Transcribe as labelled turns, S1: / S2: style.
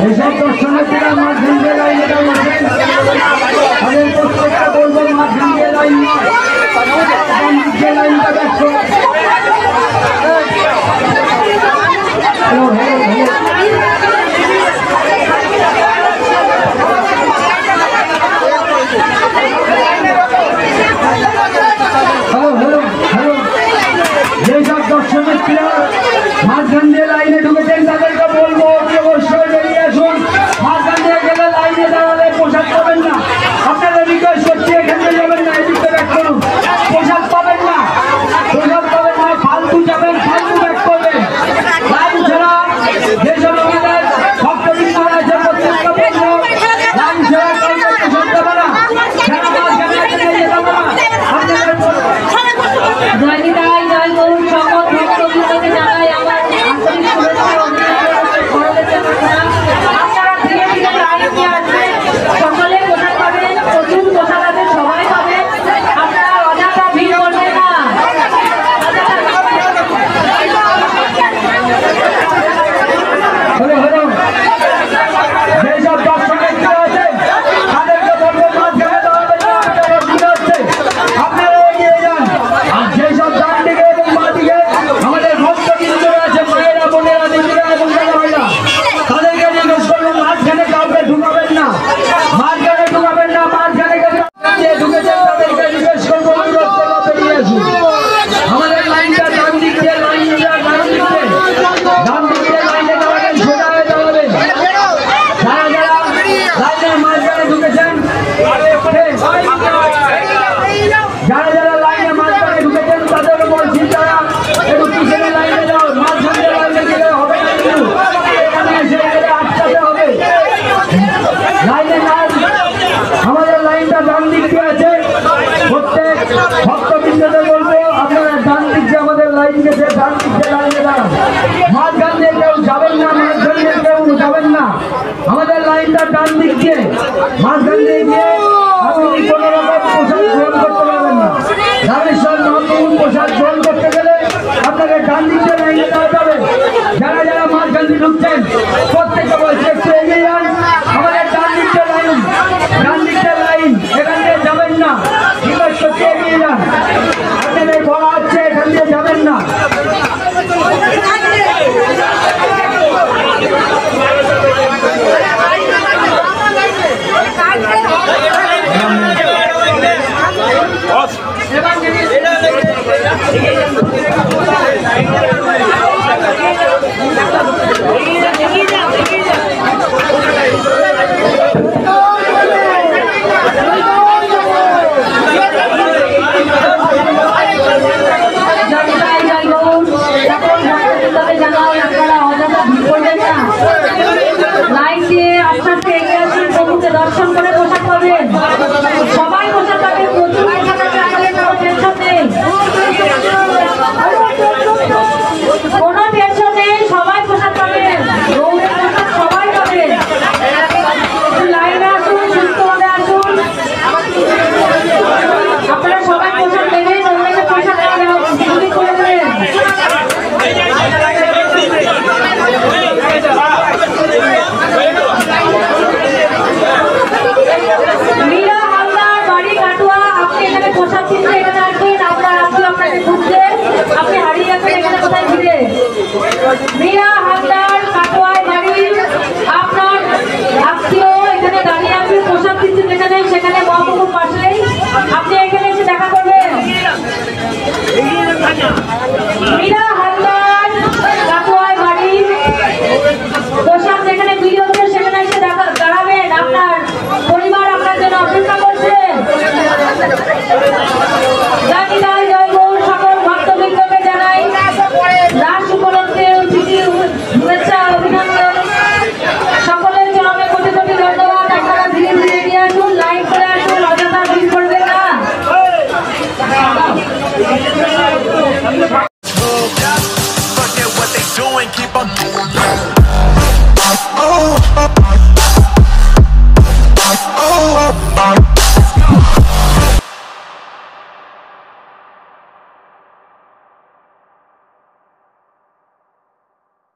S1: এইসব দর্শনার্থীরা মাঝখান দিয়ে লাইনে দাঁড়িয়েছেন, তাদের প্রত্যেকটা বলবো মাঝখান দিয়ে লাইন নয়, যে লাইনটা দেখছো যেসব দর্শনার্থীরা মাঝখান দিয়ে লাইনে ঢুকেছেন তাদেরকে বলবো অবশ্যই বেরিয়ে আসুন। মাঝখান দিয়ে গেলে লাইনে দাঁড়ালে পোশাক পাবেন না। আপনারা রিকোয়েস্ট করছি এখানে যাবেন না, এদিকে ব্যাক করুন, পোশাক পাবেন না, পোশাক পাবেন না, ফালতু যাবেন, ফালতু ব্যাক করবেন। লাইন ছাড়া যেসব আমাদের ভক্তবৃন্দ আছে প্রত্যেকটা বলবো লাইন ছাড়া কাউকে পোশাক দেবে না, যারা মাঝখানে যাবে না আপনাদের ভক্তবৃন্দদের বলবো আপনারা ডান দিক দিয়ে আমাদের লাইন গেছে, ডান দিক দিয়ে লাইনে দাঁড়ান। মাঝখান দিয়ে কেউ যাবেন না, মাঝখান দিয়ে কেউ যাবেন না, আমাদের লাইনটা ডান দিক দিয়ে। মাঝখান দিয়ে গিয়ে আপনি কোনো রকম পোশাক গ্রহণ করতে পারবেন না। রামেশ্বর নতুন পোশাক গ্রহণ করতে গেলে আপনাকে ডান দিক দিয়ে লাইনে দাঁড়াতে হবে। যারা যারা মাঝখান দিয়ে ঢুকছেন